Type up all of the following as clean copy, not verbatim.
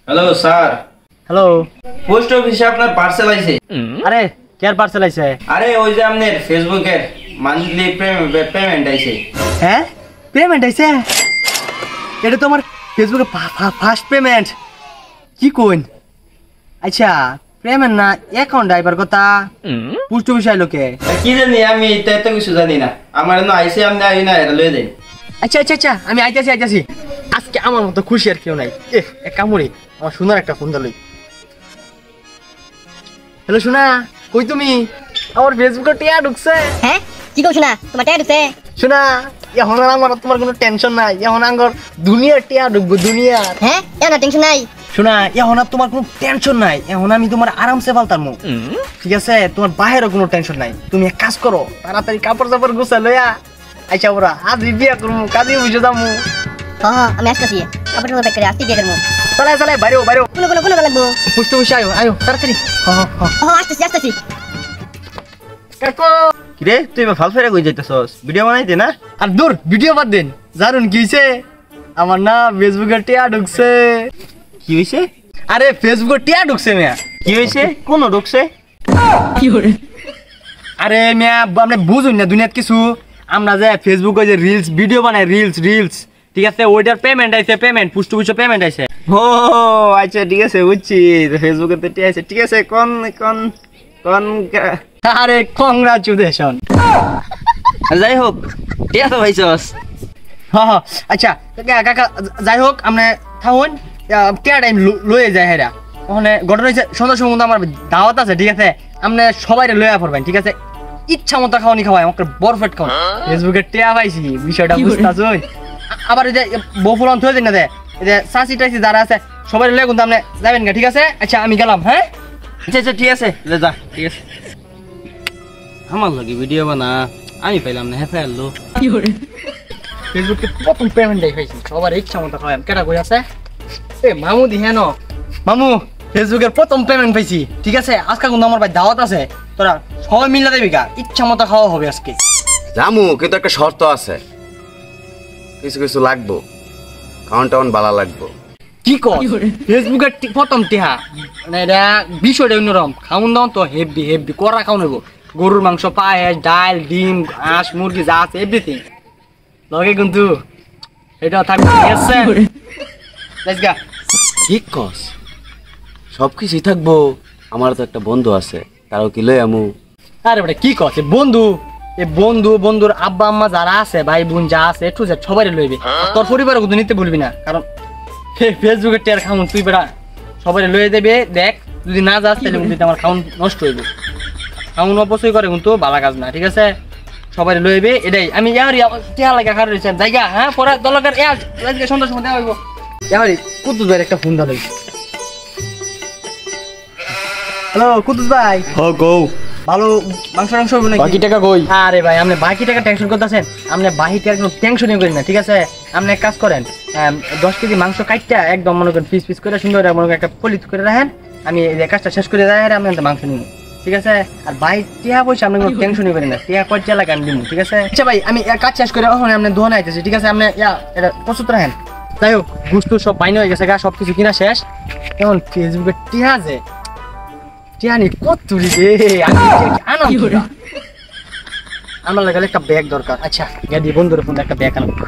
Hello sir. Hello, post অফিসে আপনার parcel আইছে। আরে কেয়ার পার্সেল আইছে? আরে ওই যে আপনার ফেসবুকের মান্থলি পেমেন্ট আইছে। হ্যাঁ, পেমেন্ট আইছে? এটা তো আমার ফেসবুকে ফার্স্ট পেমেন্ট। কি কইন? আচ্ছা, পেমেন্ট না অ্যাকাউন্ট আইবার কথা। পোস্ট অফিসে আইলো কে? কি জানি, আমি এত কিছু জানি না। আমার না আইছে, আপনি আই না এটা লয়ে দেন। আচ্ছা আচ্ছা আচ্ছা, আমি আইতাছি। আজকে আমার মতো খুশি আর কেউ নাই। এক কামড়ি আমার সোনার একটা ফোন দিলই। হ্যালো সোনা, কই তুমি? আমার ফেসবুকে টিয়া ঢুকছে। হ্যাঁ, কি কও শোনা, তোমার টিয়া ঢুকছে? শোনা, এখন আর আমার তোমার কোনো টেনশন নাই। এখন আঙ্গর দুনিয়ার টিয়া ঢুকবো, দুনিয়া। হ্যাঁ, না টেনশন নাই। শোনা, এখন আর তোমার কোনো টেনশন নাই। এখন আমি তোমার আরামসে ফালতামু, ঠিক আছে? তোমার বাহিরও কোনো টেনশন নাই। তুমি এক কাজ করো, তাড়াতাড়ি কাপড় চাপড় গুছা লইয়া আচ্ছা ওরা আজ বিয়া করবো, কাজে বুঝে যাবো। হ্যাঁ, আমি আসতেছি। কাপড় টাপড় প্যাক করে আসতে বিয়ে করবো। চলে বাইরেও কোনো লাগবো। পুষ্ট বসে আয়ো তাড়াতাড়ি। আসতেছি। কাকু কিরে, তুই এবার ফাল ফেরা কই যাইতেছস? ভিডিও বানাইতে না? আর দূর, ভিডিও বাদ দেন। জানুন কি হইছে? আমার না ফেসবুকে টিয়া ঢুকছে। কি হইছে? আরে ফেসবুকে টিয়া ঢুকছে মিয়া। কি হইছে? কোন ঢুকছে? আরে মিয়া, আপনি বুঝুন না দুনিয়াত কিছু। আমরা যে ফেসবুকে যে রিলস ভিডিও বানাই, রিলস, ঠিক আছে? ওইটার পেমেন্ট আইছে, পেমেন্ট পুষ্ট পেমেন্ট আইছে। ও আচ্ছা, ঠিক আছে, বুঝছি। ফেসবুকে তো টিয়া আছে, ঠিক আছে। কোন আরে কংগ্রাচুলেশন। যাই হোক, টিয়া তো ভাইছস। হ্যাঁ আচ্ছা কাকা, যাই হোক আপনি থাকুন। টিয়া টাইম লয়ে যায় হেরা। ওখানে ঘটনা হয়েছে, সন্ধ্যার সময় আমার দাওয়াত আছে, ঠিক আছে? আপনি সবাই লইয়া পড়বেন, ঠিক আছে? ইচ্ছা মতো খাওয়ানি খাওয়াই, আমাকে বরফেট খাওয়ান। ফেসবুকে টিয়া পাইছি, বিষয়টা বুঝতেছ? আবার এই যে বফুলন থয়ে দিন না, এই যে চাষি টাইসি যারা আছে সবাই লয়ে কিন্তু আপনি যাবেন না, ঠিক আছে? আচ্ছা আমি গেলাম। হ্যাঁ আচ্ছা, ঠিক আছে, যা, ঠিক আছে। আমার লাগে ভিডিও বানা, আমি পাইলাম না। হ্যাঁ, ফেললো। ফেসবুকে প্রথম পেমেন্ট পাইছি, সবার ইচ্ছা মতো খাওয়াই। কেটা কই আছে? এ মামু দিহে ন মামু, ফেসবুকের প্রথম পেমেন্ট পাইছি, ঠিক আছে? আজকে কিন্তু আমার ভাই দাওয়াত আছে, তোরা সবাই মিলে দেবি গা, ইচ্ছা মতো খাওয়া হবে আজকে। জামু, কিন্তু একটা শর্ত আছে। কিছু লাগবো, কাউন্টাউন বালা লাগবো। কি কর? ফেসবুকের প্রথম টিহা মানে এটা বিষয়টা অন্যরকম। খাউন দাও তো হেভি করা খাওয়ান হইব। গরুর মাংস, পায়েস, ডাল, ডিম, হাঁস, মুরগি যা আছে এভরিথিং লগে কিন্তু এটা থাকবে, ঠিক আছে? Let's go. ঠিক কস, সবকিছুই থাকবো। আমার তো একটা বন্ধু আছে, তারাও কি লই আমু? আরে বেটা কি কছে বন্ধু? বন্ধুর আব্বা আম্মা যারা আছে, ভাই বোন যা আছে, একটু সবাই লইবে। তোর পরিবারও কিন্তু নিতে বলবি না, কারণ ফেসবুকের টিয়ার খাউন তুই বেটা সবাই লয়ে দেবে। দেখ, যদি না যাস তাহলে কিন্তু আমার খাউন নষ্ট হইবে। খাউন অপচয় করে কিন্তু ভালো কাজ না, ঠিক আছে? সবাই লইবে, এটাই আমি টিয়া লাগা খার রয়েছে জায়গা। হ্যাঁ, পরে দলকার সন্ধ্যার সময় দেওয়া হইব। এবারে কুদ্দুস ভাইয়ের একটা ফোন দা লই। হ্যালো কুদ্দুস ভাই। গো, ভালো মাংস হইব নাকি? বাকি টাকা কই? আরে ভাই, আপনি বাকি টাকা টেনশন করতেছেন? আপনি বাকি টাকা কোনো টেনশনই করেন না, ঠিক আছে? আপনি এক কাজ করেন, 10 কেজি মাংস কাটটা একদম মনে করেন পিস করে সুন্দর মনে করেন একটা পলিথ করে রাখেন। আমি এই কাজটা শেষ করে যাই, আমি মাংস নিব, ঠিক আছে? আর ভাই টিয়া পয়সা আপনি কোনো টেনশনই করেন না। টিয়া কয়টা লাগে আমি দিব, ঠিক আছে? আচ্ছা ভাই, আমি কাজ শেষ করে ওখানে আপনি দোকানে আইতেছি, ঠিক আছে? আপনি এটা প্রস্তুত রাখেন। যাই হোক, গুস্তু সব বাইন হয়ে গেছে গা, সব কিছু কিনা শেষ। এখন ফেসবুকে টিয়া যে টিয়ানি কত রে, আমার লাগালে একটা ব্যাগ দরকার। আচ্ছা গেদি বন্ধুরে ফোন একটা ব্যাগ আনব।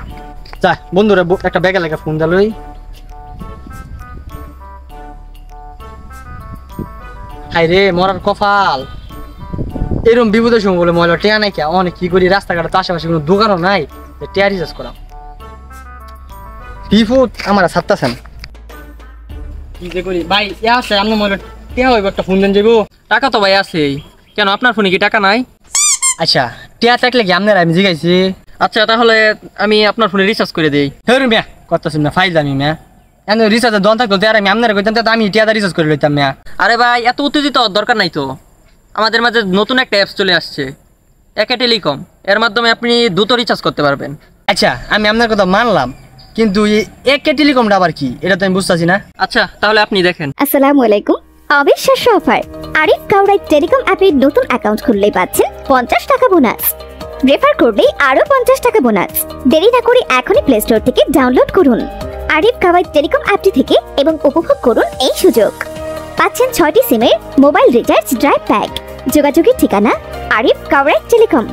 যা বন্ধুরে একটা ব্যাগে লাগে ফোন দিলই। হাই রে মরার কপাল, এরকম বিপদের সময় বলে ময়লা টিয়া নাই কে? অনেক কি করি, রাস্তাঘাটে তো আশেপাশে কোনো দোকানও নাই, টিয়া রিচার্জ করাম। বিপদ আমার ছাড়তাছেন, কি যে করি ভাই? আছে আপনি ময়লা টিয়া হইব, একটা ফোন দেন যাবো। টাকা তো ভাই আছেই, কেন আপনার ফোনে কি টাকা নাই? আচ্ছা টিয়া থাকলে কি আপনার আমি জিগাইছি? আচ্ছা তাহলে আমি আপনার ফোনে রিচার্জ করে দেই। হেরু মিয়া কতছিস না ফাইল আমি মিয়া, এনে রিচার্জের দন থাকতো আর আমি আপনার কইতাম তো আমি টিয়াটা রিচার্জ করে লইতাম মিয়া। আরে ভাই এত উত্তেজিত হওয়ার দরকার নাই তো। আমাদের মাঝে নতুন একটা অ্যাপস চলে আসছে, একে টেলিকম। এর মাধ্যমে আপনি দ্রুত রিচার্জ করতে পারবেন। আচ্ছা আমি আপনার কথা মানলাম, কিন্তু এই একে টেলিকমটা আবার কি? এটা তো আমি বুঝতেছি না। আচ্ছা তাহলে আপনি দেখেন। আসসালামু আলাইকুম। অবিশ্বাস্য অফার, আরিফ কাউরাই টেলিকম অ্যাপে নতুন অ্যাকাউন্ট খুললেই পাচ্ছেন 50 টাকা বোনাস। রেফার করলেই আরো 50 টাকা বোনাস। দেরি না করে এখনই প্লে স্টোর থেকে ডাউনলোড করুন। আরিফ কাওয়াইড টেলিকম অ্যাপটি থেকে এবং উপভোগ করুন এই সুযোগ। পাচ্ছেন 6টি সিমের মোবাইল রিচার্জ ড্রাইভ প্যাক। যোগাযোগের ঠিকানা আরিফ কাওয়াইড টেলিকম,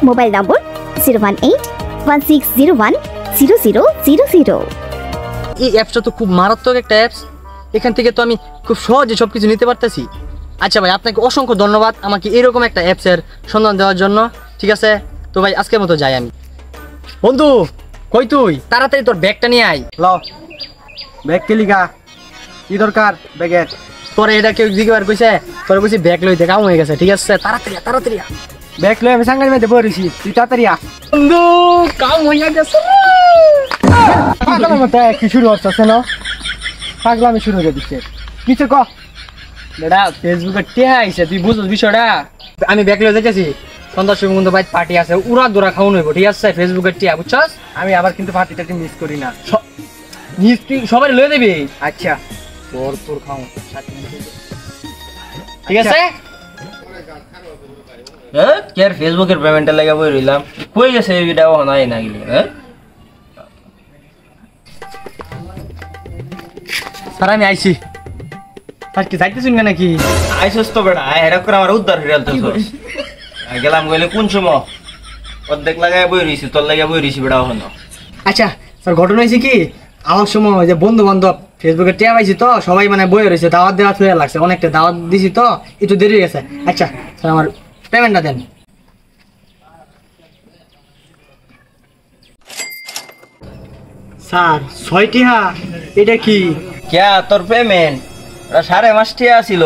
মোবাইল নম্বর 01816010000। এই অ্যাপসটা তো খুব মারাত্মক একটা অ্যাপস, এখান থেকে তো আমি খুব সহজে সব কিছু নিতে পারতেছি। আচ্ছা ভাই, আপনাকে অসংখ্য ধন্যবাদ আমাকে এরকম একটা অ্যাপসের সন্ধান দেওয়ার জন্য। ঠিক আছে, তো ভাই আজকের মতো যাই আমি। বন্ধু কই তুই? তাড়াতাড়ি তোর ব্যাগটা নিয়ে আয়। ল ব্যাগ কে লিগা কি দরকার ব্যাগের? তোরে এটা কেউ জিজ্ঞাসা কইছে? তোরে কইছি ব্যাগ লইতে কাম হয়ে গেছে। ঠিক আছে, তাড়াতাড়ি তাড়াতাড়ি। ব্যাগ লয়ে আমি সাঙ্গার মধ্যে বইছি, তুই তাড়াতাড়ি আ। বন্ধু কাম হয়ে গেছে। পাগলার মতো কি শুরু হচ্ছে না? পাগলামি শুরু হয়ে দিচ্ছে। কিছু ক বেটা, ফেসবুকে টেহা আইছে, তুই বুঝছ বিষয়টা? আমি ব্যাগ লয়ে যাইতেছি, সন্ধ্যার সময় কিন্তু বাইরে পার্টি আছে, উড়া দোড়া খাওয়ানো হইব। ঠিক আছে, ফেসবুকের টিয়া বুঝছস? আমি আবার কিন্তু পার্টিটাকে মিস করি না। তুই সবাই লয়ে দিবি। আচ্ছা তোর খাও, ঠিক আছে? হ্যাঁ কি আর ফেসবুকের পেমেন্টে লাগা বই রইলাম, কই গেছে এই ভিডিও নাই না গেলি। হ্যাঁ স্যার আমি আইছি। আর কি যাইতেছুন নাকি? আইসস তো বেটা, এরা করে আমার উদ্ধার হয়ে গেল। গেলাম গেলে কোন সময় অর্ধেক লাগাই বই রইছি, তোর লাগা বই রইছি বেটা হলো। আচ্ছা স্যার, ঘটনা হয়েছে কি, আমার সময় যে বন্ধু বান্ধব ফেসবুকে টিয়া পাইছি তো সবাই মানে বই রয়েছে, দাওয়াত দেওয়া ছুঁয়ে লাগছে, অনেকটা দাওয়াত দিছি তো একটু দেরি হয়ে গেছে। আচ্ছা স্যার, আমার পেমেন্টটা দেন। স্যার 6টি হা, এটা কি? ক্যা তোর পেমেন্ট? ওরা 5.5 টিয়া ছিল,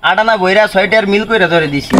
8 আনা বইরা 6টার মিল কইরা ধরে দিছি।